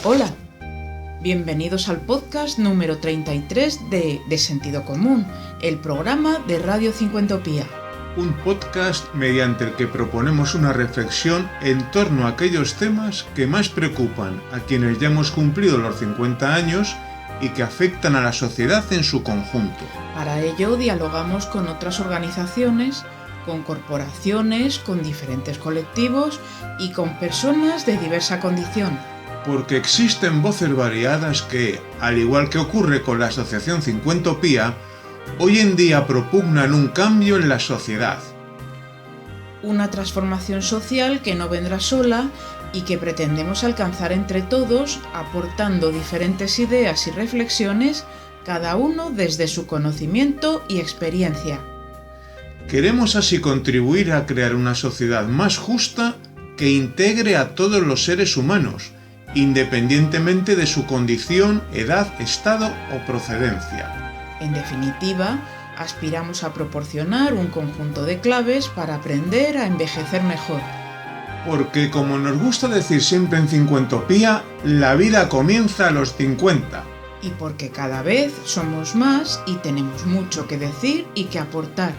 Hola, bienvenidos al podcast número 33 de Sentido Común, el programa de Radio Cincuentopía. Un podcast mediante el que proponemos una reflexión en torno a aquellos temas que más preocupan a quienes ya hemos cumplido los 50 años y que afectan a la sociedad en su conjunto. Para ello dialogamos con otras organizaciones, con corporaciones, con diferentes colectivos y con personas de diversa condición. Porque existen voces variadas que, al igual que ocurre con la Asociación Cincuentopía, hoy en día propugnan un cambio en la sociedad. Una transformación social que no vendrá sola y que pretendemos alcanzar entre todos, aportando diferentes ideas y reflexiones, cada uno desde su conocimiento y experiencia. Queremos así contribuir a crear una sociedad más justa que integre a todos los seres humanos, independientemente de su condición, edad, estado o procedencia. En definitiva, aspiramos a proporcionar un conjunto de claves para aprender a envejecer mejor. Porque, como nos gusta decir siempre en Cincuentopía, la vida comienza a los 50. Y porque cada vez somos más y tenemos mucho que decir y que aportar.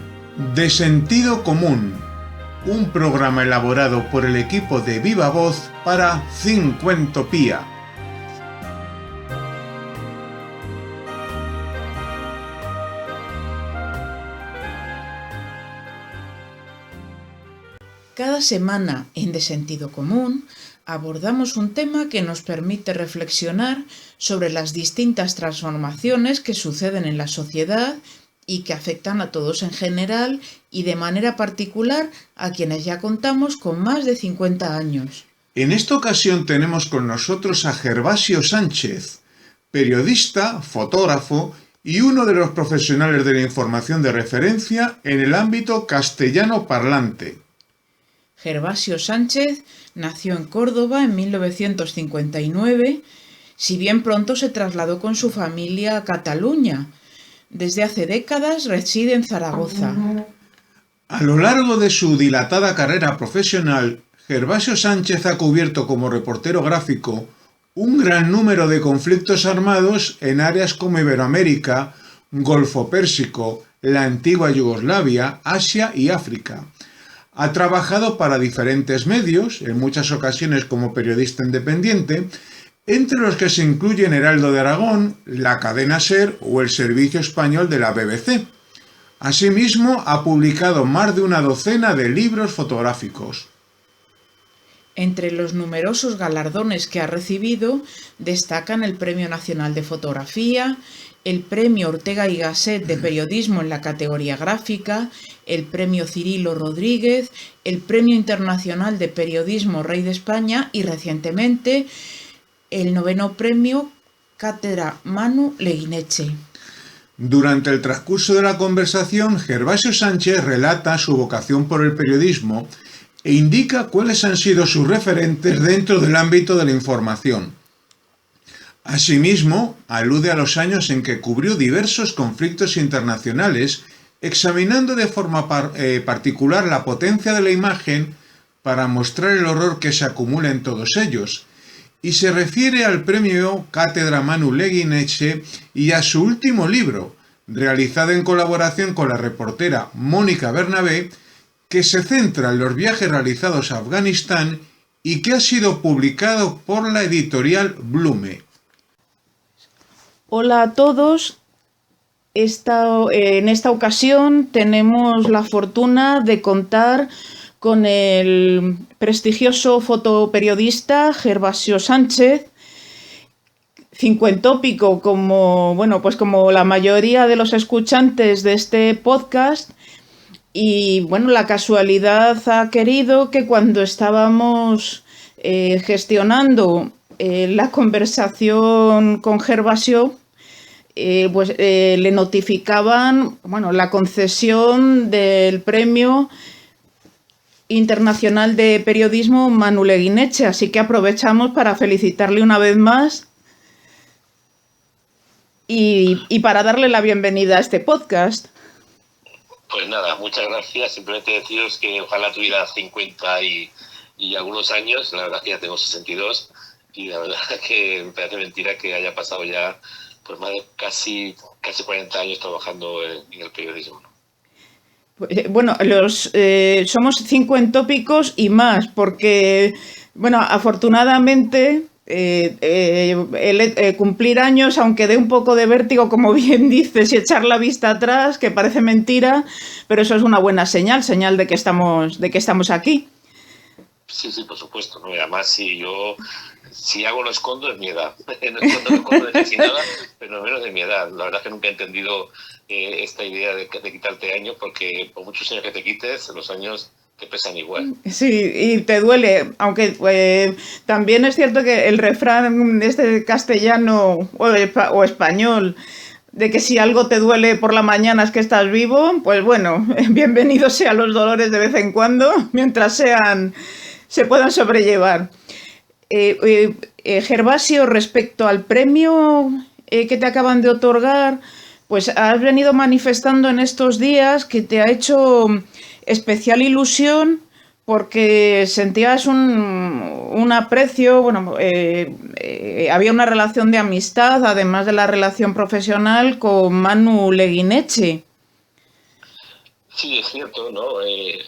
De Sentido Común, un programa elaborado por el equipo de Viva Voz para Cincuentopía. Cada semana en De Sentido Común abordamos un tema que nos permite reflexionar sobre las distintas transformaciones que suceden en la sociedad y que afectan a todos en general y de manera particular a quienes ya contamos con más de 50 años. En esta ocasión tenemos con nosotros a Gervasio Sánchez, periodista, fotógrafo y uno de los profesionales de la información de referencia en el ámbito castellano parlante. Gervasio Sánchez nació en Córdoba en 1959, si bien pronto se trasladó con su familia a Cataluña. Desde hace décadas reside en Zaragoza. A lo largo de su dilatada carrera profesional, Gervasio Sánchez ha cubierto como reportero gráfico un gran número de conflictos armados en áreas como Iberoamérica, Golfo Pérsico, la antigua Yugoslavia, Asia y África. Ha trabajado para diferentes medios, en muchas ocasiones como periodista independiente, entre los que se incluyen Heraldo de Aragón, la cadena SER o el Servicio Español de la BBC. Asimismo, ha publicado más de una docena de libros fotográficos. Entre los numerosos galardones que ha recibido destacan el Premio Nacional de Fotografía, el Premio Ortega y Gasset de Periodismo en la categoría gráfica, el Premio Cirilo Rodríguez, el Premio Internacional de Periodismo Rey de España y recientemente el 9º Premio Cátedra Manu Leguineche. Durante el transcurso de la conversación, Gervasio Sánchez relata su vocación por el periodismo e indica cuáles han sido sus referentes dentro del ámbito de la información. Asimismo, alude a los años en que cubrió diversos conflictos internacionales, examinando de forma particular la potencia de la imagen para mostrar el horror que se acumula en todos ellos, y se refiere al premio Cátedra Manu Leguineche y a su último libro, realizado en colaboración con la reportera Mónica Bernabé, que se centra en los viajes realizados a Afganistán y que ha sido publicado por la editorial Blume. Hola a todos. En esta ocasión tenemos la fortuna de contar con el prestigioso fotoperiodista Gervasio Sánchez, cincuentópico como la mayoría de los escuchantes de este podcast. Y la casualidad ha querido que cuando estábamos gestionando la conversación con Gervasio, le notificaban la concesión del Premio Internacional de Periodismo Manu Leguineche, así que aprovechamos para felicitarle una vez más y para darle la bienvenida a este podcast. Pues nada, muchas gracias. Simplemente deciros que ojalá tuviera 50 y algunos años. La verdad que ya tengo 62. Y la verdad es que me parece mentira que haya pasado ya pues más de casi 40 años trabajando en el periodismo, ¿no? Bueno, somos 5 en tópicos y más, porque, bueno, afortunadamente cumplir años, aunque dé un poco de vértigo, como bien dices, y echar la vista atrás, que parece mentira, pero eso es una buena señal de que estamos aquí. Sí, sí, por supuesto, ¿no? Y además, si algo no escondo es mi edad. No escondo de casi nada, pero menos de mi edad. La verdad es que nunca he entendido esta idea de quitarte años, porque por muchos años que te quites, los años te pesan igual. Sí, y te duele, aunque también es cierto que el refrán este castellano o español de que si algo te duele por la mañana es que estás vivo, pues bueno, bienvenidos sean los dolores de vez en cuando, mientras se puedan sobrellevar. Gervasio, respecto al premio que te acaban de otorgar, pues has venido manifestando en estos días que te ha hecho especial ilusión porque sentías un aprecio, bueno, había una relación de amistad, además de la relación profesional, con Manu Leguineche. Sí, es cierto, ¿no?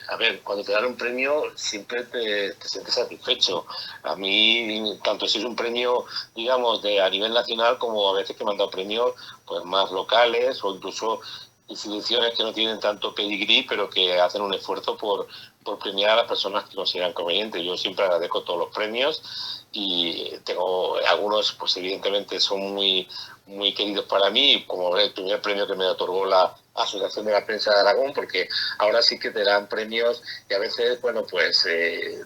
A ver, cuando te dan un premio siempre te sientes satisfecho. A mí, tanto si es un premio, digamos, a nivel nacional, como a veces que me han dado premios pues, más locales o incluso instituciones que no tienen tanto pedigrí, pero que hacen un esfuerzo por premiar a las personas que consideran conveniente. Yo siempre agradezco todos los premios y tengo algunos, pues evidentemente son muy, muy queridos para mí, como el primer premio que me otorgó la Asociación de la Prensa de Aragón, porque ahora sí que te dan premios y a veces, bueno, pues,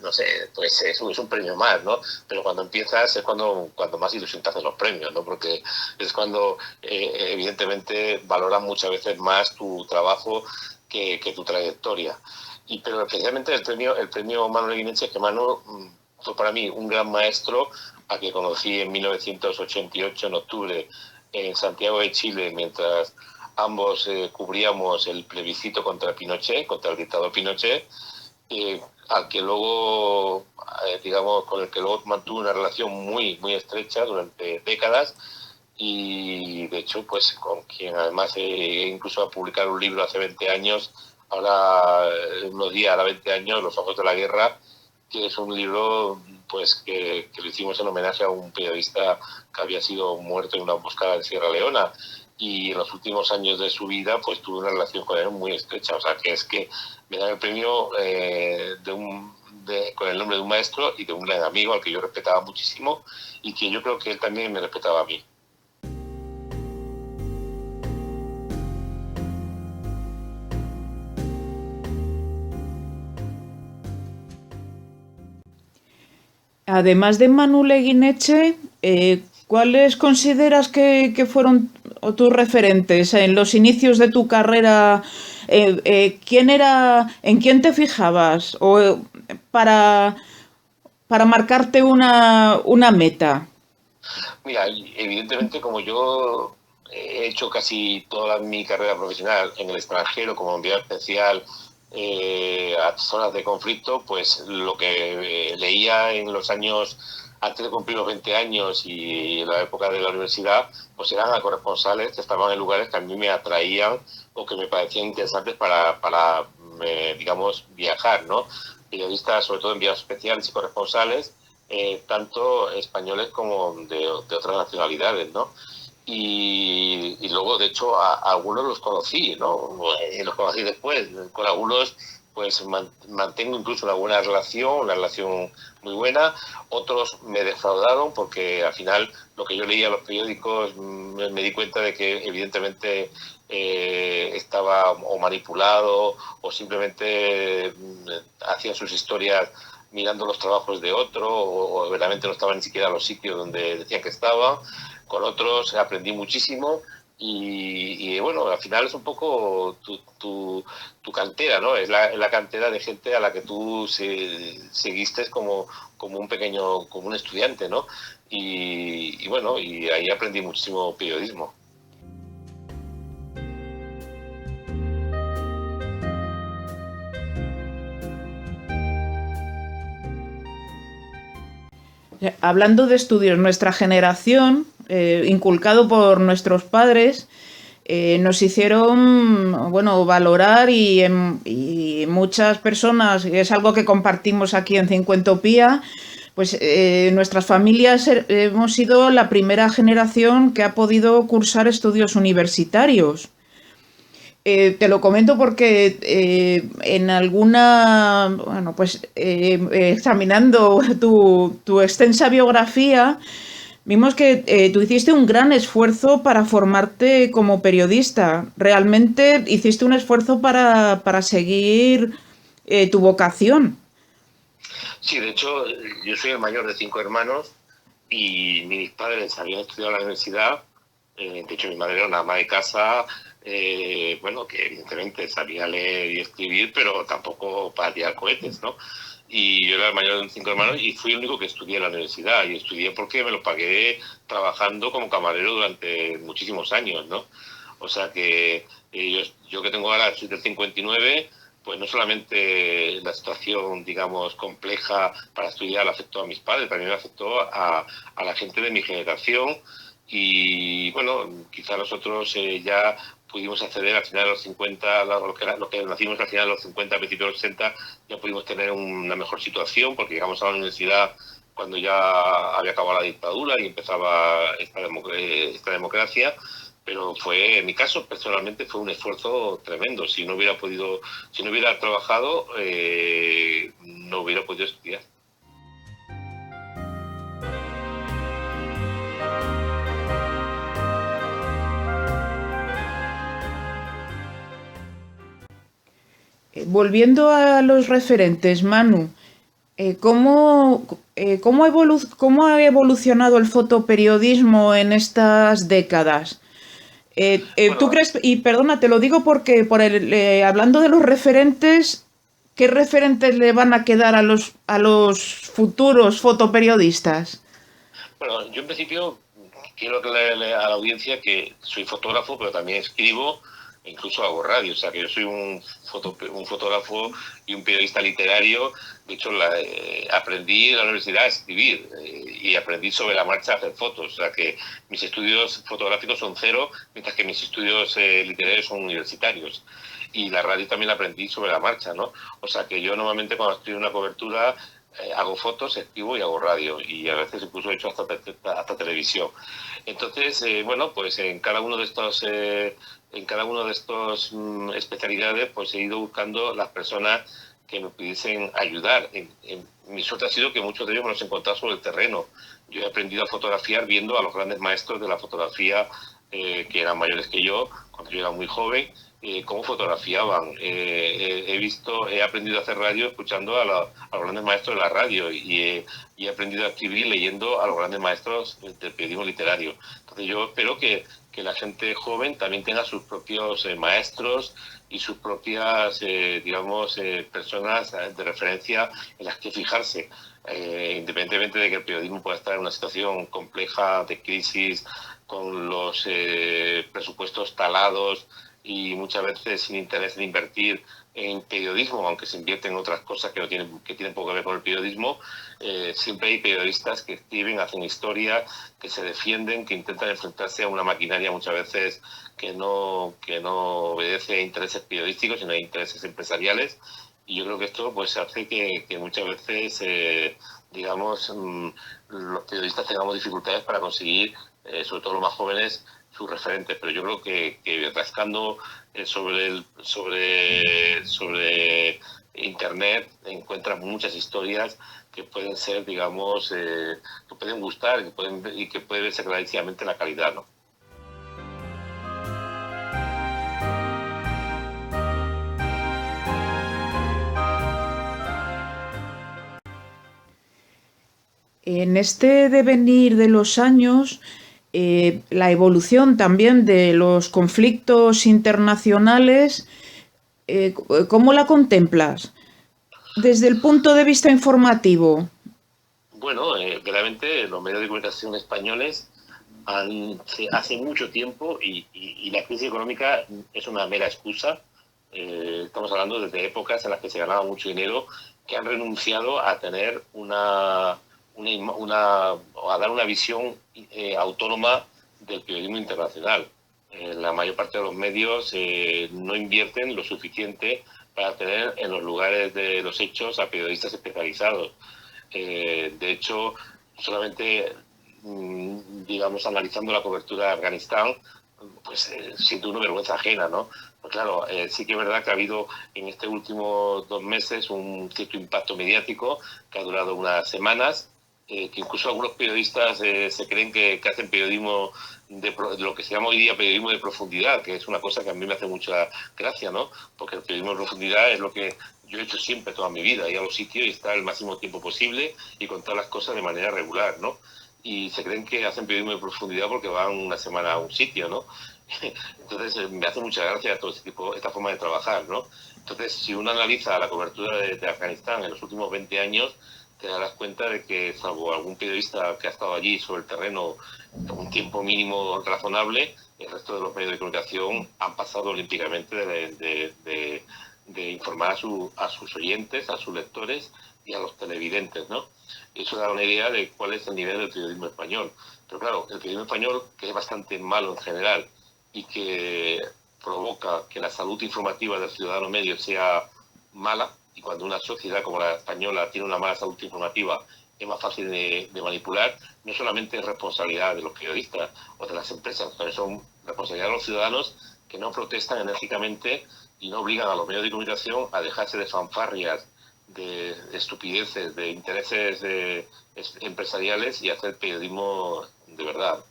no sé, pues es un premio más, ¿no? Pero cuando empiezas es cuando más ilusión te hacen los premios, ¿no? Porque es cuando, evidentemente, valoran muchas veces más tu trabajo que tu trayectoria. Pero especialmente el premio Manu Leguineche, que Manu fue para mí un gran maestro, a que conocí en 1988, en octubre, en Santiago de Chile, mientras ambos cubríamos el plebiscito contra Pinochet, contra el dictador Pinochet, al que luego, digamos, con el que luego mantuve una relación muy, muy estrecha durante décadas, y de hecho, pues con quien además incluso a publicar un libro hace 20 años, ahora unos días, ahora 20 años, Los ojos de la guerra, que es un libro pues que lo hicimos en homenaje a un periodista que había sido muerto en una emboscada en Sierra Leona, y en los últimos años de su vida pues tuve una relación con él muy estrecha, o sea que es que me dan el premio con el nombre de un maestro y de un gran amigo al que yo respetaba muchísimo y que yo creo que él también me respetaba a mí. Además de Manu Leguineche, ¿cuáles consideras que fueron tus referentes en los inicios de tu carrera? ¿En quién te fijabas para, para marcarte una meta? Mira, evidentemente como yo he hecho casi toda mi carrera profesional en el extranjero como enviado especial a zonas de conflicto, pues lo que leía en los años antes de cumplir los 20 años y en la época de la universidad, pues eran a corresponsales que estaban en lugares que a mí me atraían o que me parecían interesantes para digamos, viajar, ¿no? Periodistas, sobre todo enviados especiales y corresponsales, tanto españoles como de otras nacionalidades, ¿no? Y luego, de hecho, a algunos los conocí, ¿no? Los conocí después. Con algunos, pues, mantengo incluso una relación muy buena. Otros me defraudaron porque, al final, lo que yo leía en los periódicos, me di cuenta de que, evidentemente, estaba o manipulado o simplemente hacían sus historias mirando los trabajos de otro o verdaderamente no estaban ni siquiera en los sitios donde decían que estaban. Con otros aprendí muchísimo y bueno, al final es un poco tu cantera, ¿no? Es la cantera de gente a la que tú seguiste como un estudiante, ¿no? Y bueno, y ahí aprendí muchísimo periodismo. Hablando de estudios, nuestra generación, inculcado por nuestros padres, nos hicieron, bueno, valorar y muchas personas, y es algo que compartimos aquí en Cincuentopía, pues nuestras familias hemos sido la primera generación que ha podido cursar estudios universitarios. Te lo comento porque en alguna, bueno, pues examinando tu extensa biografía, vimos que tú hiciste un gran esfuerzo para formarte como periodista. Realmente hiciste un esfuerzo para seguir tu vocación. Sí, de hecho, yo soy el mayor de 5 hermanos y mis padres habían estudiado en la universidad. De hecho, mi madre era una ama de casa, bueno, que evidentemente sabía leer y escribir, pero tampoco para tirar cohetes, ¿no? Y yo era el mayor de 5 hermanos y fui el único que estudié en la universidad. Y estudié porque me lo pagué trabajando como camarero durante muchísimos años, ¿no? O sea que yo que tengo ahora, soy del 59, pues no solamente la situación, digamos, compleja para estudiar afectó a mis padres, también me afectó a la gente de mi generación. Y bueno, quizá nosotros ya pudimos acceder al final de los 50, lo que nacimos al final de los 50, a principios de los 60, ya pudimos tener una mejor situación porque llegamos a la universidad cuando ya había acabado la dictadura y empezaba esta democracia. Pero fue, en mi caso, personalmente, fue un esfuerzo tremendo. Si no hubiera trabajado, no hubiera podido estudiar. Volviendo a los referentes, Manu, ¿cómo ha evolucionado el fotoperiodismo en estas décadas? ¿Tú Bueno, crees, y perdona, te lo digo porque hablando de los referentes, ¿qué referentes le van a quedar a los futuros fotoperiodistas? bueno, yo en principio quiero aclararle a la audiencia que soy fotógrafo, pero también escribo e incluso hago radio. O sea, que yo soy un fotógrafo y un periodista literario. De hecho, aprendí en la universidad a escribir y aprendí sobre la marcha a hacer fotos. O sea, que mis estudios fotográficos son cero, mientras que mis estudios literarios son universitarios. Y la radio también la aprendí sobre la marcha, ¿no? O sea, que yo normalmente cuando estoy en una cobertura hago fotos, escribo y hago radio. Y a veces incluso he hecho hasta televisión. Entonces, bueno, pues en cada uno de estos especialidades, pues he ido buscando las personas que me pudiesen ayudar. Mi suerte ha sido que muchos de ellos me los he encontrado sobre el terreno. Yo he aprendido a fotografiar viendo a los grandes maestros de la fotografía que eran mayores que yo, cuando yo era muy joven, cómo fotografiaban. He aprendido a hacer radio escuchando a los grandes maestros de la radio y he aprendido a escribir leyendo a los grandes maestros del periodismo literario. Entonces yo espero que la gente joven también tenga sus propios maestros y sus propias, digamos, personas de referencia en las que fijarse. Independientemente de que el periodismo pueda estar en una situación compleja de crisis, con los presupuestos talados y muchas veces sin interés en invertir en periodismo, aunque se invierte en otras cosas que tienen poco que ver con el periodismo, siempre hay periodistas que escriben, hacen historia, que se defienden, que intentan enfrentarse a una maquinaria muchas veces que no obedece a intereses periodísticos, sino a intereses empresariales. Y yo creo que esto pues hace que muchas veces, digamos, los periodistas tengamos dificultades para conseguir, sobre todo los más jóvenes, sus referentes. Pero yo creo que rascando sobre Internet encuentras muchas historias que pueden ser, digamos, que pueden gustar y que puede verse clarísimamente la calidad, ¿no? En este devenir de los años, la evolución también de los conflictos internacionales, ¿cómo la contemplas? Desde el punto de vista informativo. Bueno, realmente los medios de comunicación españoles hace mucho tiempo y la crisis económica es una mera excusa. Estamos hablando desde épocas en las que se ganaba mucho dinero, que han renunciado a tener a dar una visión autónoma del periodismo internacional. La mayor parte de los medios no invierten lo suficiente para tener en los lugares de los hechos a periodistas especializados. De hecho, solamente, digamos, analizando la cobertura de Afganistán, pues siento una vergüenza ajena, ¿no? Pues claro, sí que es verdad que ha habido en estos últimos 2 meses un cierto impacto mediático que ha durado unas semanas, que incluso algunos periodistas se creen que hacen periodismo de lo que se llama hoy día periodismo de profundidad, que es una cosa que a mí me hace mucha gracia, ¿no? Porque el periodismo de profundidad es lo que yo he hecho siempre toda mi vida, ir a los sitios y estar el máximo tiempo posible y contar las cosas de manera regular, ¿no? Y se creen que hacen periodismo de profundidad porque van una semana a un sitio, ¿no? Entonces me hace mucha gracia todo esta forma de trabajar, ¿no? Entonces, si uno analiza la cobertura de Afganistán en los últimos 20 años, te darás cuenta de que, salvo algún periodista que ha estado allí sobre el terreno un tiempo mínimo razonable, el resto de los medios de comunicación han pasado olímpicamente de informar a sus oyentes, a sus lectores y a los televidentes, ¿no? Eso da una idea de cuál es el nivel del periodismo español. Pero claro, el periodismo español, que es bastante malo en general y que provoca que la salud informativa del ciudadano medio sea mala, y cuando una sociedad como la española tiene una mala salud informativa es más fácil de manipular, no solamente es responsabilidad de los periodistas o de las empresas, también son responsabilidad de los ciudadanos que no protestan enérgicamente y no obligan a los medios de comunicación a dejarse de fanfarrias, de estupideces, de intereses empresariales y hacer periodismo de verdad.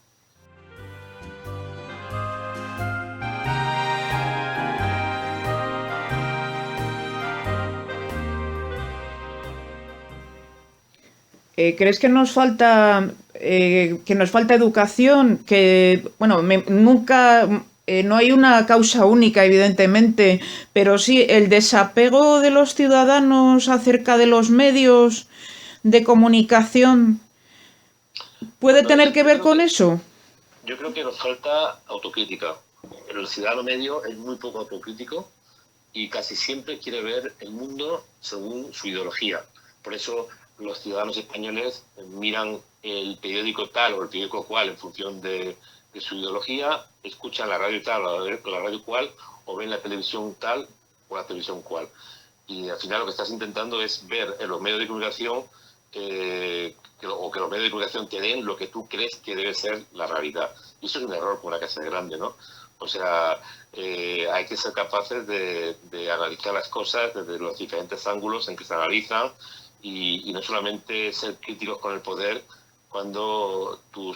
¿Crees que nos falta educación? Que bueno, nunca no hay una causa única, evidentemente, pero sí el desapego de los ciudadanos acerca de los medios de comunicación puede tener que ver con eso. Yo creo que nos falta autocrítica. El ciudadano medio es muy poco autocrítico y casi siempre quiere ver el mundo según su ideología. Por eso los ciudadanos españoles miran el periódico tal o el periódico cual en función de su ideología, escuchan la radio tal o la radio cual, o ven la televisión tal o la televisión cual. Y al final lo que estás intentando es ver en los medios de comunicación o que los medios de comunicación te den lo que tú crees que debe ser la realidad. Y eso es un error por una casa grande, ¿no? O sea, hay que ser capaces de analizar las cosas desde los diferentes ángulos en que se analizan y no solamente ser críticos con el poder cuando tu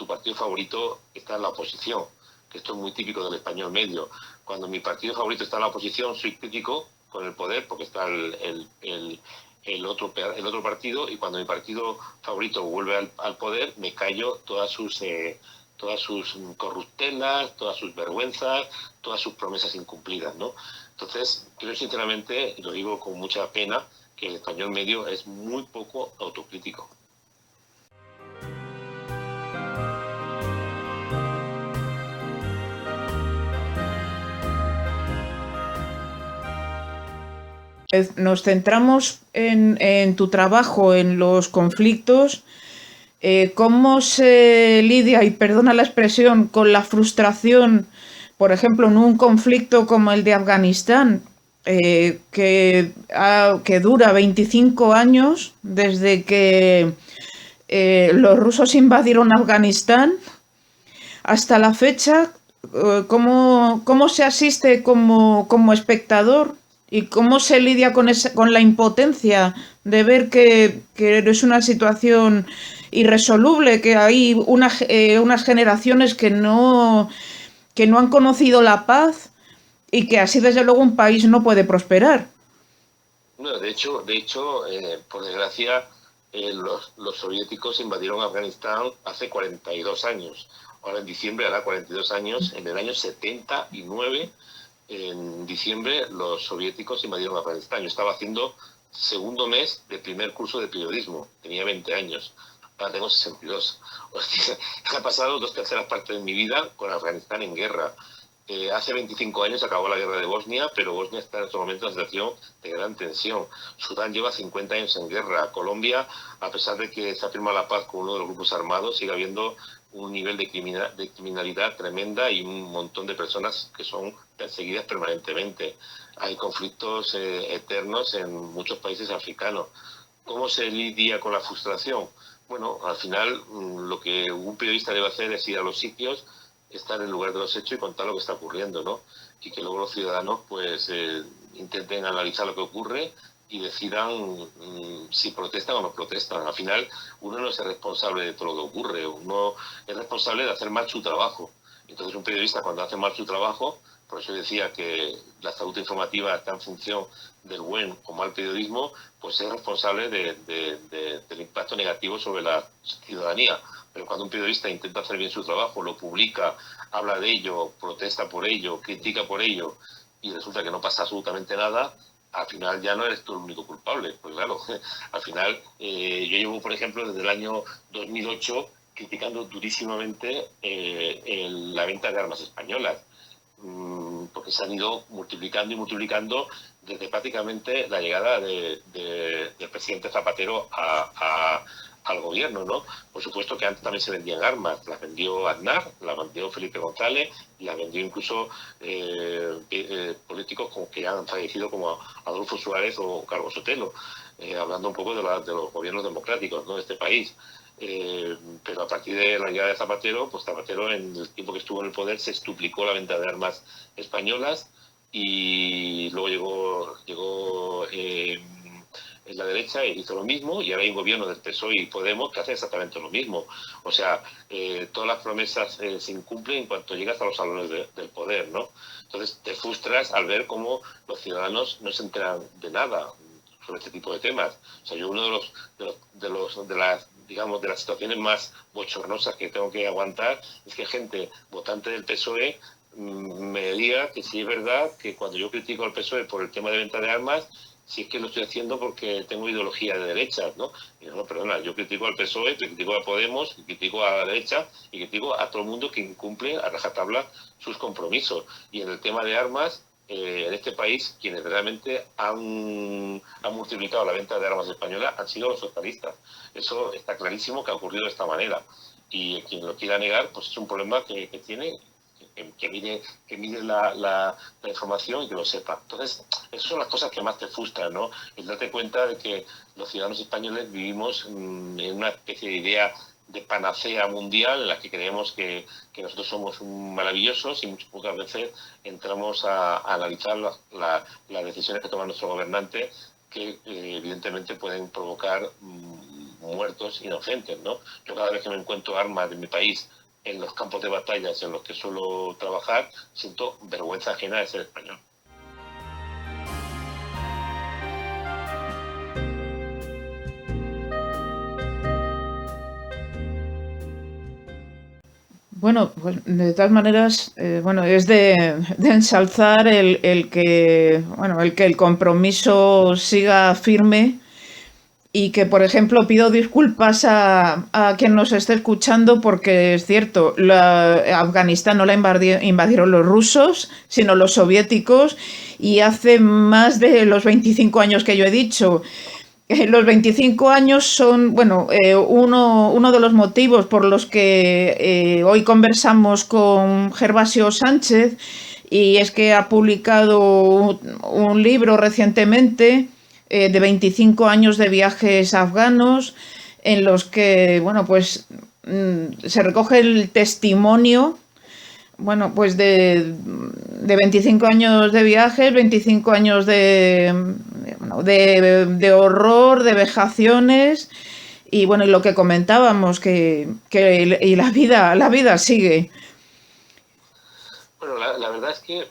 partido favorito está en la oposición, que esto es muy típico del español medio. Cuando mi partido favorito está en la oposición, soy crítico con el poder porque está el otro partido, y cuando mi partido favorito vuelve al poder, me callo todas sus corruptelas, todas sus vergüenzas, todas sus promesas incumplidas, ¿no? Entonces, creo sinceramente, y lo digo con mucha pena, que el español medio es muy poco autocrítico. Nos centramos en tu trabajo, en los conflictos. ¿Cómo se lidia, y perdona la expresión, con la frustración, por ejemplo, en un conflicto como el de Afganistán, que dura 25 años desde que los rusos invadieron Afganistán hasta la fecha? ¿Cómo se asiste como espectador? ¿Y cómo se lidia con la impotencia de ver que es una situación irresoluble, que hay unas generaciones que no han conocido la paz y que así desde luego un país no puede prosperar? Bueno, de hecho, por desgracia, los soviéticos invadieron Afganistán hace 42 años. Ahora en diciembre hará 42 años, en el año 79. En diciembre los soviéticos invadieron Afganistán. Yo estaba haciendo segundo mes de primer curso de periodismo. Tenía 20 años. Ahora tengo 62. Hostia, he pasado 2/3 partes de mi vida con Afganistán en guerra. Hace 25 años acabó la guerra de Bosnia, pero Bosnia está en estos momentos en una situación de gran tensión. Sudán lleva 50 años en guerra. Colombia, a pesar de que se ha firmado la paz con uno de los grupos armados, sigue habiendo un nivel de criminalidad tremenda y un montón de personas que son perseguidas permanentemente. Hay conflictos eternos en muchos países africanos. ¿Cómo se lidia con la frustración? Bueno, al final lo que un periodista debe hacer es ir a los sitios, estar en el lugar de los hechos y contar lo que está ocurriendo, ¿no? Y que luego los ciudadanos pues intenten analizar lo que ocurre y decidan si protestan o no protestan. Al final uno no es el responsable de todo lo que ocurre, uno es responsable de hacer mal su trabajo. Entonces un periodista cuando hace mal su trabajo, por eso decía que la salud informativa está en función del buen o mal periodismo, pues es responsable del impacto negativo sobre la ciudadanía. Pero cuando un periodista intenta hacer bien su trabajo, lo publica, habla de ello, protesta por ello, critica por ello, y resulta que no pasa absolutamente nada, al final ya no eres tú el único culpable. Pues claro, al final yo llevo, por ejemplo, desde el año 2008 criticando durísimamente la venta de armas españolas, porque se han ido multiplicando y multiplicando desde prácticamente la llegada del presidente Zapatero al gobierno, ¿no? Por supuesto que antes también se vendían armas, las vendió Aznar, las vendió Felipe González, y las vendió incluso políticos que han fallecido como Adolfo Suárez o Carlos Sotelo, hablando un poco de los gobiernos democráticos, ¿no?, de este país. Pero a partir de la llegada de Zapatero, pues Zapatero en el tiempo que estuvo en el poder se extuplicó la venta de armas españolas, y luego llegó en la derecha e hizo lo mismo, y ahora hay un gobierno del PSOE y Podemos que hace exactamente lo mismo. O sea, todas las promesas se incumplen en cuanto llegas a los salones del poder, ¿no? Entonces te frustras al ver cómo los ciudadanos no se enteran de nada sobre este tipo de temas. O sea, yo uno de las situaciones más bochornosas que tengo que aguantar es que gente votante del PSOE me diga que sí es verdad que cuando yo critico al PSOE por el tema de venta de armas, si es que lo estoy haciendo porque tengo ideología de derechas, ¿no? Y no, perdona, yo critico al PSOE, critico a Podemos, critico a la derecha y critico a todo el mundo que incumple a rajatabla sus compromisos. Y en el tema de armas, en este país, quienes realmente han multiplicado la venta de armas españolas han sido los socialistas. Eso está clarísimo que ha ocurrido de esta manera. Y quien lo quiera negar, pues es un problema que tiene, que mire la información y que lo sepa. Entonces, esas son las cosas que más te frustran, ¿no? El darte cuenta de que los ciudadanos españoles vivimos en una especie de idea de panacea mundial en la que creemos que nosotros somos maravillosos, y muchas pocas veces entramos a analizar las decisiones que toman nuestros gobernantes, que evidentemente pueden provocar muertos inocentes, ¿no? Yo cada vez que me encuentro armas de mi país en los campos de batallas en los que suelo trabajar, siento vergüenza ajena de ser español. Bueno, pues de todas maneras, bueno, es de ensalzar el que el compromiso siga firme, y que, por ejemplo, pido disculpas a quien nos esté escuchando, porque es cierto, Afganistán no la invadieron los rusos, sino los soviéticos, y hace más de los 25 años que yo he dicho. Los 25 años son, bueno, uno de los motivos por los que hoy conversamos con Gervasio Sánchez, y es que ha publicado un libro recientemente de 25 años de viajes afganos, en los que, bueno, pues se recoge el testimonio, bueno, pues de 25 años de viajes, 25 años de horror, de vejaciones, y bueno, y lo que comentábamos, que la vida sigue. Bueno, la verdad es que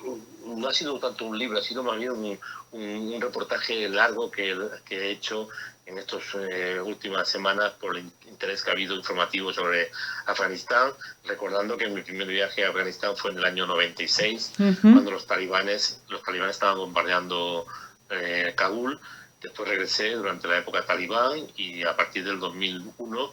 no ha sido tanto un libro, ha sido más bien un reportaje largo que he hecho en estas últimas semanas por el interés que ha habido informativo sobre Afganistán, recordando que mi primer viaje a Afganistán fue en el año 96, cuando los talibanes estaban bombardeando Kabul. Después regresé durante la época talibán, y a partir del 2001,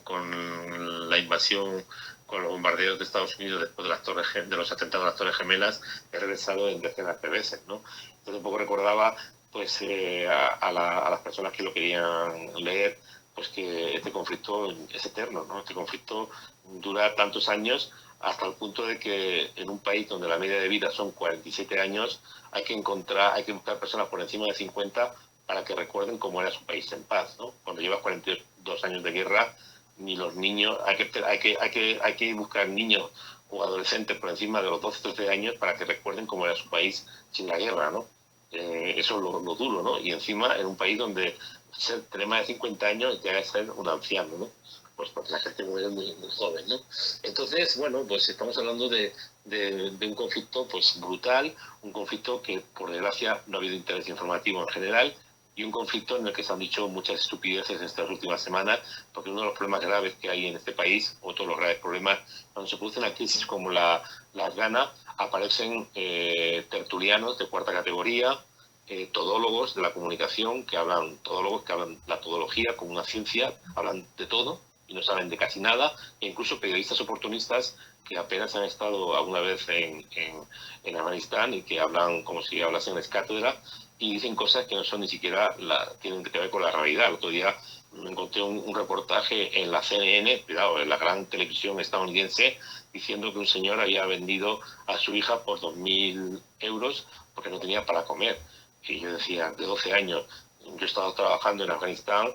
con la invasión con los bombardeos de Estados Unidos después de los atentados a las Torres Gemelas, he regresado en decenas de veces, ¿no? Entonces un poco recordaba pues a las personas que lo querían leer, pues que este conflicto es eterno, ¿no? Este conflicto dura tantos años hasta el punto de que en un país donde la media de vida son 47 años, hay que buscar personas por encima de 50 para que recuerden cómo era su país en paz, ¿no? Cuando llevas 42 años de guerra, ni los niños, hay que buscar niños o adolescentes por encima de los 12-13 años para que recuerden cómo era su país sin la guerra, ¿no? Eso es lo duro, ¿no? Y encima en un país donde tener más de 50 años ya es ser un anciano, ¿no? Pues porque la gente muere muy joven, ¿no? Entonces, bueno, pues estamos hablando de un conflicto pues brutal, un conflicto que por desgracia no ha habido interés informativo en general, y un conflicto en el que se han dicho muchas estupideces estas últimas semanas, porque uno de los problemas graves que hay en este país, o todos los graves problemas, cuando se produce una crisis como la afgana, aparecen tertulianos de cuarta categoría, todólogos de la comunicación todólogos que hablan la todología como una ciencia, hablan de todo y no saben de casi nada, e incluso periodistas oportunistas que apenas han estado alguna vez en Afganistán y que hablan como si hablasen en cátedra y dicen cosas que no son ni siquiera tienen que ver con la realidad. El otro día me encontré un reportaje en la CNN, cuidado, en la gran televisión estadounidense, diciendo que un señor había vendido a su hija por 2.000 euros porque no tenía para comer. Y yo decía, de 12 años, yo he estado trabajando en Afganistán,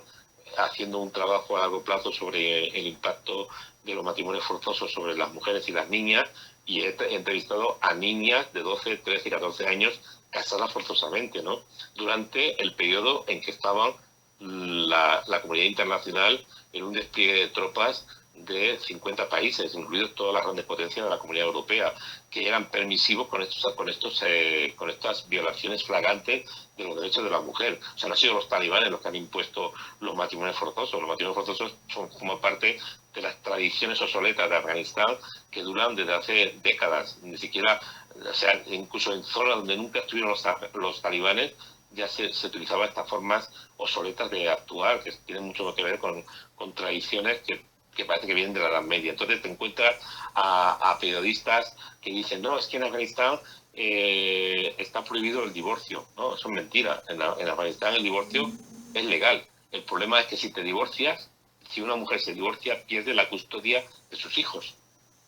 haciendo un trabajo a largo plazo sobre el impacto de los matrimonios forzosos sobre las mujeres y las niñas, y he entrevistado a niñas de 12, 13 y 14 años casadas forzosamente, ¿no? Durante el periodo en que estaban la comunidad internacional en un despliegue de tropas de 50 países, incluidos todas las grandes potencias de la Comunidad Europea, que eran permisivos con estas violaciones flagrantes de los derechos de la mujer. O sea, no han sido los talibanes los que han impuesto los matrimonios forzosos. Los matrimonios forzosos forman parte de las tradiciones obsoletas de Afganistán que duran desde hace décadas. Ni siquiera, o sea, incluso en zonas donde nunca estuvieron los talibanes, ya se utilizaban estas formas obsoletas de actuar, que tienen mucho que ver con tradiciones que parece que vienen de la Edad Media. Entonces te encuentras a periodistas que dicen, no, es que en Afganistán está prohibido el divorcio. No, eso es mentira. En Afganistán el divorcio es legal. El problema es que si te divorcias, si una mujer se divorcia, pierde la custodia de sus hijos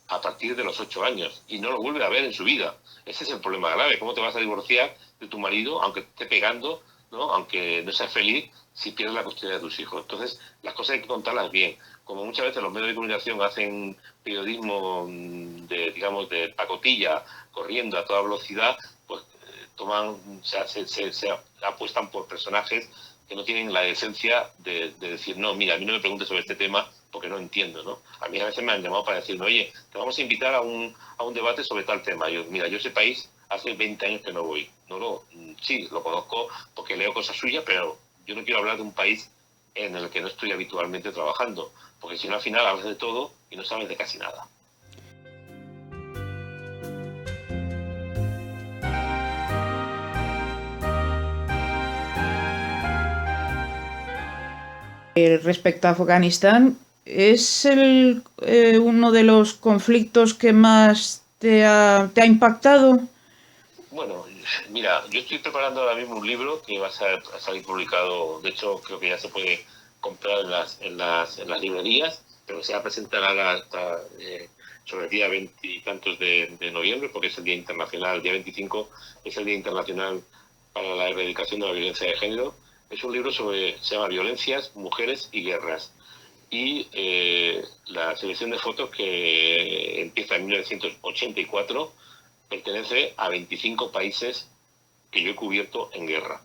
a partir de los 8 años y no lo vuelve a ver en su vida. Ese es el problema grave. ¿Cómo te vas a divorciar de tu marido, aunque te esté pegando, ¿no? Aunque no seas feliz, si pierdes la custodia de tus hijos? Entonces, las cosas hay que contarlas bien. Como muchas veces los medios de comunicación hacen periodismo de pacotilla, corriendo a toda velocidad, pues se apuestan por personajes que no tienen la decencia de decir, no, mira, a mí no me preguntes sobre este tema porque no entiendo, ¿no? A mí a veces me han llamado para decirme, oye, te vamos a invitar a un debate sobre tal tema. Yo, mira, yo ese país hace 20 años que no voy. Sí, lo conozco porque leo cosas suyas, pero yo no quiero hablar de un país en el que no estoy habitualmente trabajando, porque si no al final hablas de todo y no sabes de casi nada. Respecto a Afganistán, ¿es uno de los conflictos que más te ha impactado? Bueno, mira, yo estoy preparando ahora mismo un libro que va a salir publicado, de hecho creo que ya se puede comprar en las librerías, pero se va a presentar ahora sobre el día 20 y tantos de noviembre, porque es el Día Internacional, el día 25 es el Día Internacional para la Erradicación de la Violencia de Género. Es un libro se llama Violencias, Mujeres y Guerras. Y la selección de fotos, que empieza en 1984, pertenece a 25 países que yo he cubierto en guerra.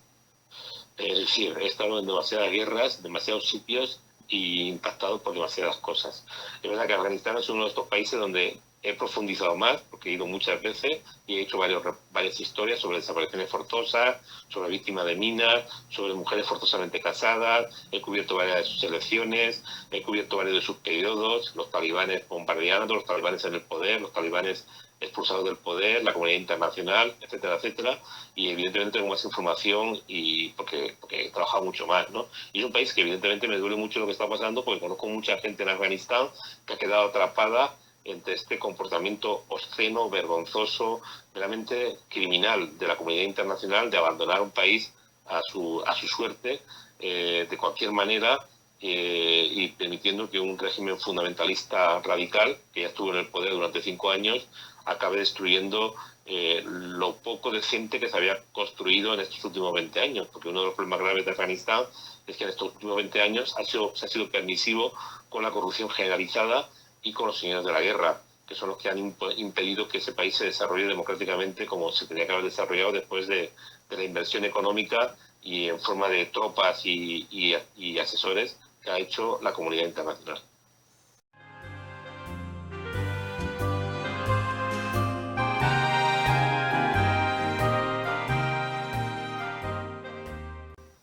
Es decir, he estado en demasiadas guerras, demasiados sitios y impactado por demasiadas cosas. Es verdad que Afganistán es uno de estos países donde he profundizado más, porque he ido muchas veces y he hecho varias historias sobre desapariciones forzosas, sobre víctimas de minas, sobre mujeres forzosamente casadas. He cubierto varias de sus elecciones, he cubierto varios de sus periodos, los talibanes bombardeando, los talibanes en el poder, los talibanes expulsados del poder, la comunidad internacional, etcétera, etcétera. Y evidentemente tengo más información porque he trabajado mucho más, ¿no? Y es un país que evidentemente me duele mucho lo que está pasando, porque conozco mucha gente en Afganistán que ha quedado atrapada entre este comportamiento obsceno, vergonzoso, realmente criminal de la comunidad internacional de abandonar un país a su suerte de cualquier manera, y permitiendo que un régimen fundamentalista radical, que ya estuvo en el poder durante 5 años, acabe destruyendo lo poco decente que se había construido en estos últimos 20 años, porque uno de los problemas graves de Afganistán es que en estos últimos 20 años se ha sido permisivo con la corrupción generalizada y con los señores de la guerra, que son los que han impedido que ese país se desarrolle democráticamente como se tenía que haber desarrollado después de la inversión económica y en forma de tropas y asesores que ha hecho la comunidad internacional.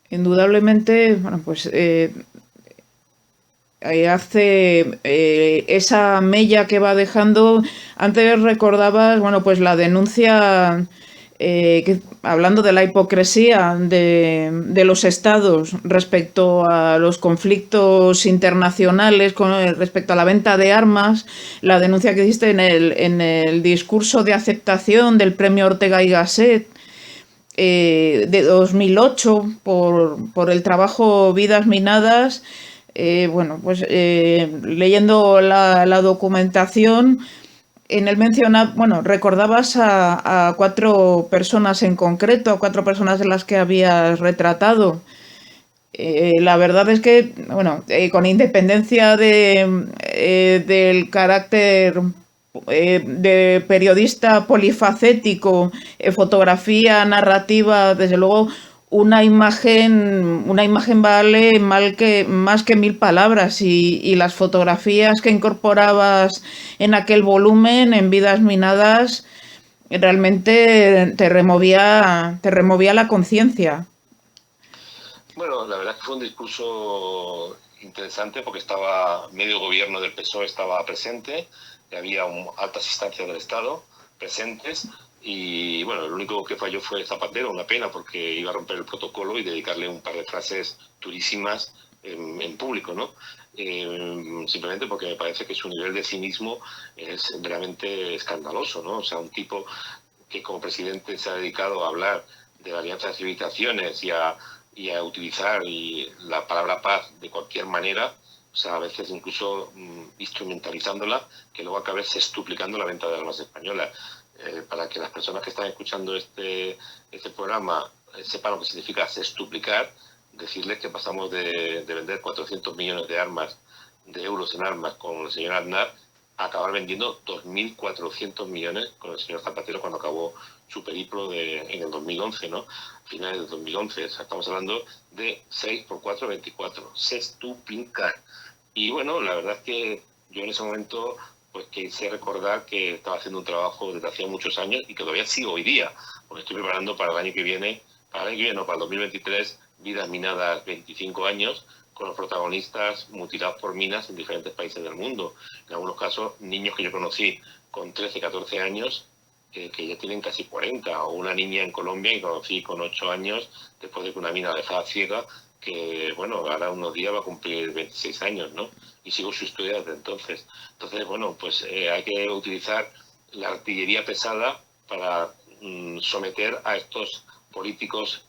Indudablemente, bueno, pues hace esa mella que va dejando. Antes recordabas, bueno, pues la denuncia, hablando de la hipocresía de los estados respecto a los conflictos internacionales, respecto a la venta de armas, la denuncia que hiciste en el discurso de aceptación del premio Ortega y Gasset, de 2008 por el trabajo Vidas Minadas. Bueno, pues leyendo la documentación, en el bueno, recordabas a 4 personas en concreto, a 4 personas de las que habías retratado. La verdad es que, bueno, con independencia del carácter de periodista polifacético, fotografía, narrativa, desde luego una imagen vale más que 1000 palabras, y las fotografías que incorporabas en aquel volumen, en Vidas Minadas, realmente te removía la conciencia. Bueno, la verdad es que fue un discurso interesante porque estaba medio gobierno del PSOE estaba presente, y había altas instancias del Estado presentes, y bueno, lo único que falló fue Zapatero, una pena, porque iba a romper el protocolo y dedicarle un par de frases durísimas en público, ¿no? Simplemente porque me parece que su nivel de cinismo es realmente escandaloso, ¿no? O sea, un tipo que como presidente se ha dedicado a hablar de la alianza de civilizaciones y a utilizar la palabra paz de cualquier manera, o sea, a veces incluso instrumentalizándola, que luego acabe sextuplicando la venta de armas españolas. Para que las personas que están escuchando este programa sepan lo que significa sextuplicar, decirles que pasamos de vender 400 millones de euros en armas con el señor Aznar a acabar vendiendo 2.400 millones con el señor Zapatero cuando acabó su periplo en el 2011, ¿no? A finales del 2011, o sea, estamos hablando de 6 por 4, 24, sextuplicar. Y bueno, la verdad es que yo en ese momento pues quise recordar que estaba haciendo un trabajo desde hacía muchos años y que todavía sigo hoy día, porque estoy preparando para el año que viene, para el 2023, Vidas Minadas 25 años, con los protagonistas mutilados por minas en diferentes países del mundo. En algunos casos, niños que yo conocí con 13, 14 años, que ya tienen casi 40, o una niña en Colombia que conocí con 8 años, después de que una mina la dejaba ciega, que, bueno, ahora unos días va a cumplir 26 años, ¿no? Y sigo su historia desde entonces. Entonces, bueno, pues hay que utilizar la artillería pesada para someter a estos políticos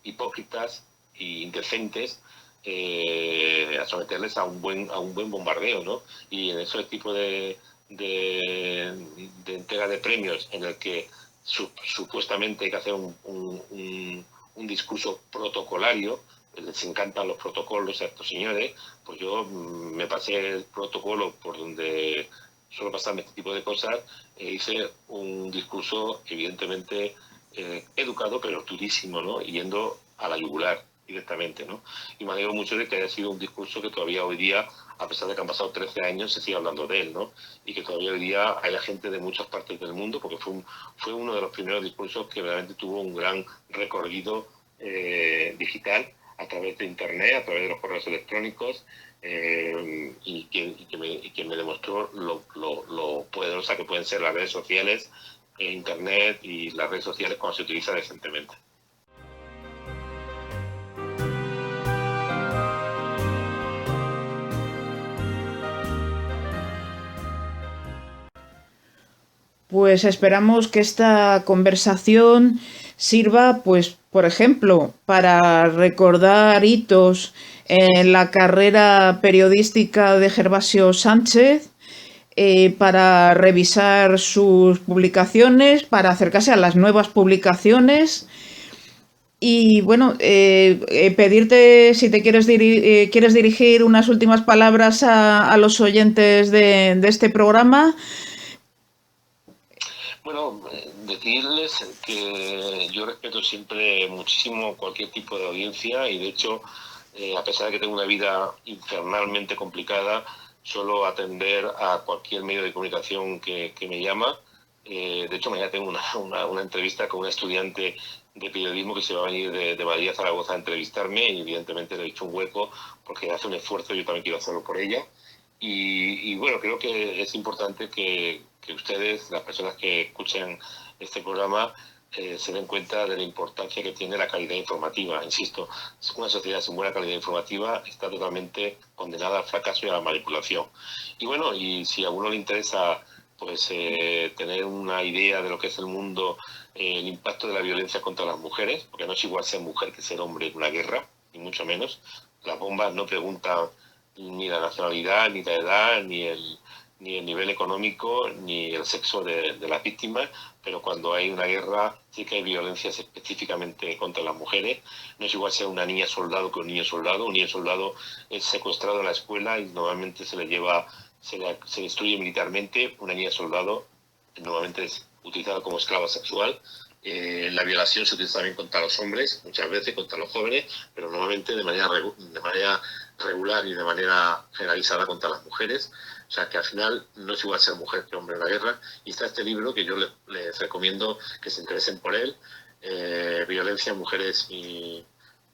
hipócritas e indecentes, a someterles a un buen bombardeo, ¿no? Y en ese tipo de entrega de premios en el que supuestamente hay que hacer un discurso protocolario, les encantan los protocolos a estos señores, pues yo me pasé el protocolo por donde suelo pasarme este tipo de cosas, hice un discurso evidentemente educado pero durísimo, ¿no? Yendo a la yugular directamente, ¿no? Y me alegro mucho de que haya sido un discurso que todavía hoy día, a pesar de que han pasado 13 años, se sigue hablando de él, ¿no? Y que todavía hoy día hay gente de muchas partes del mundo, porque fue uno de los primeros discursos que realmente tuvo un gran recorrido digital, a través de internet, a través de los correos electrónicos, y que me demostró lo poderosa que pueden ser las redes sociales, internet y las redes sociales cuando se utiliza decentemente. Pues esperamos que esta conversación sirva, pues, por ejemplo, para recordar hitos en la carrera periodística de Gervasio Sánchez, para revisar sus publicaciones, para acercarse a las nuevas publicaciones. Y bueno, pedirte si te quieres dirigir unas últimas palabras a los oyentes de este programa. Bueno, decirles que yo respeto siempre muchísimo cualquier tipo de audiencia y de hecho, a pesar de que tengo una vida infernalmente complicada, suelo atender a cualquier medio de comunicación que me llama. De hecho, mañana tengo una entrevista con una estudiante de periodismo que se va a venir de Madrid a Zaragoza a entrevistarme y evidentemente le he hecho un hueco porque hace un esfuerzo y yo también quiero hacerlo por ella. Y bueno, creo que es importante que ustedes, las personas que escuchen este programa, se den cuenta de la importancia que tiene la calidad informativa. Insisto, una sociedad sin buena calidad informativa está totalmente condenada al fracaso y a la manipulación. Y bueno, y si a uno le interesa pues tener una idea de lo que es el mundo, el impacto de la violencia contra las mujeres, porque no es igual ser mujer que ser hombre en una guerra, ni mucho menos. Las bombas no preguntan ni la nacionalidad, ni la edad, ni el nivel económico, ni el sexo de las víctimas, pero cuando hay una guerra sí que hay violencias específicamente contra las mujeres. No es igual ser una niña soldado que un niño soldado. Un niño soldado es secuestrado en la escuela y normalmente se le instruye militarmente. Una niña soldado normalmente es utilizada como esclava sexual. La violación se utiliza también contra los hombres, muchas veces contra los jóvenes, pero normalmente de manera regular y de manera generalizada contra las mujeres. O sea que al final no es igual ser mujer que hombre en la guerra. Y está este libro que yo les recomiendo que se interesen por él, Violencia, Mujeres y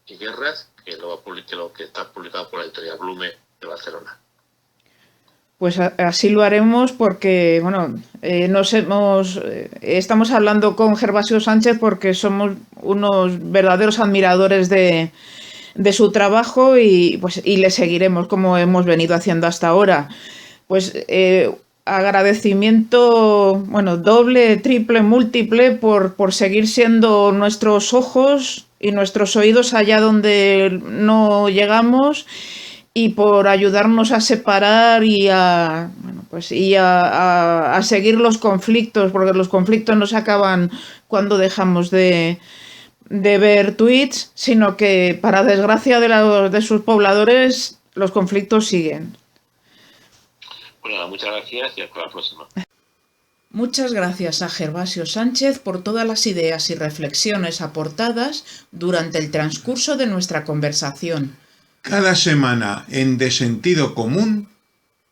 Guerras, que está publicado por la editorial Blume de Barcelona. Pues así lo haremos porque, bueno, estamos hablando con Gervasio Sánchez porque somos unos verdaderos admiradores de su trabajo y le seguiremos como hemos venido haciendo hasta ahora. Pues agradecimiento, bueno, doble, triple, múltiple por seguir siendo nuestros ojos y nuestros oídos allá donde no llegamos y por ayudarnos a separar y a seguir los conflictos, porque los conflictos no se acaban cuando dejamos de ver tweets, sino que para desgracia de sus pobladores los conflictos siguen. Bueno, muchas gracias y hasta la próxima. Muchas gracias a Gervasio Sánchez por todas las ideas y reflexiones aportadas durante el transcurso de nuestra conversación. Cada semana en De Sentido Común,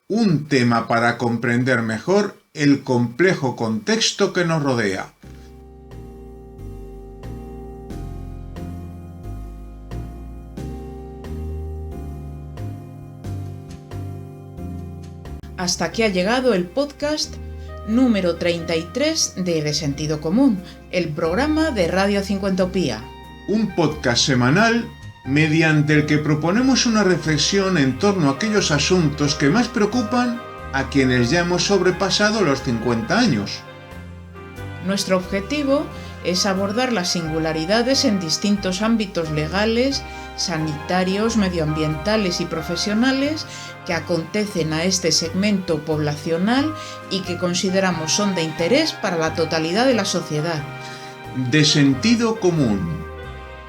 un tema para comprender mejor el complejo contexto que nos rodea. Hasta aquí ha llegado el podcast número 33 de Sentido Común, el programa de Radio Cincuentopía. Un podcast semanal mediante el que proponemos una reflexión en torno a aquellos asuntos que más preocupan a quienes ya hemos sobrepasado los 50 años. Nuestro objetivo es abordar las singularidades en distintos ámbitos legales, sanitarios, medioambientales y profesionales que acontecen a este segmento poblacional y que consideramos son de interés para la totalidad de la sociedad. De Sentido Común,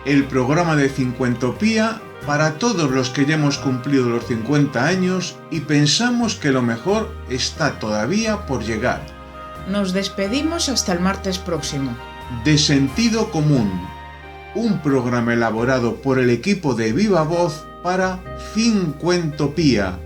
el programa de Cincuentopía para todos los que ya hemos cumplido los 50 años y pensamos que lo mejor está todavía por llegar. Nos despedimos hasta el martes próximo. De Sentido Común, un programa elaborado por el equipo de Viva Voz para Cincuentopía.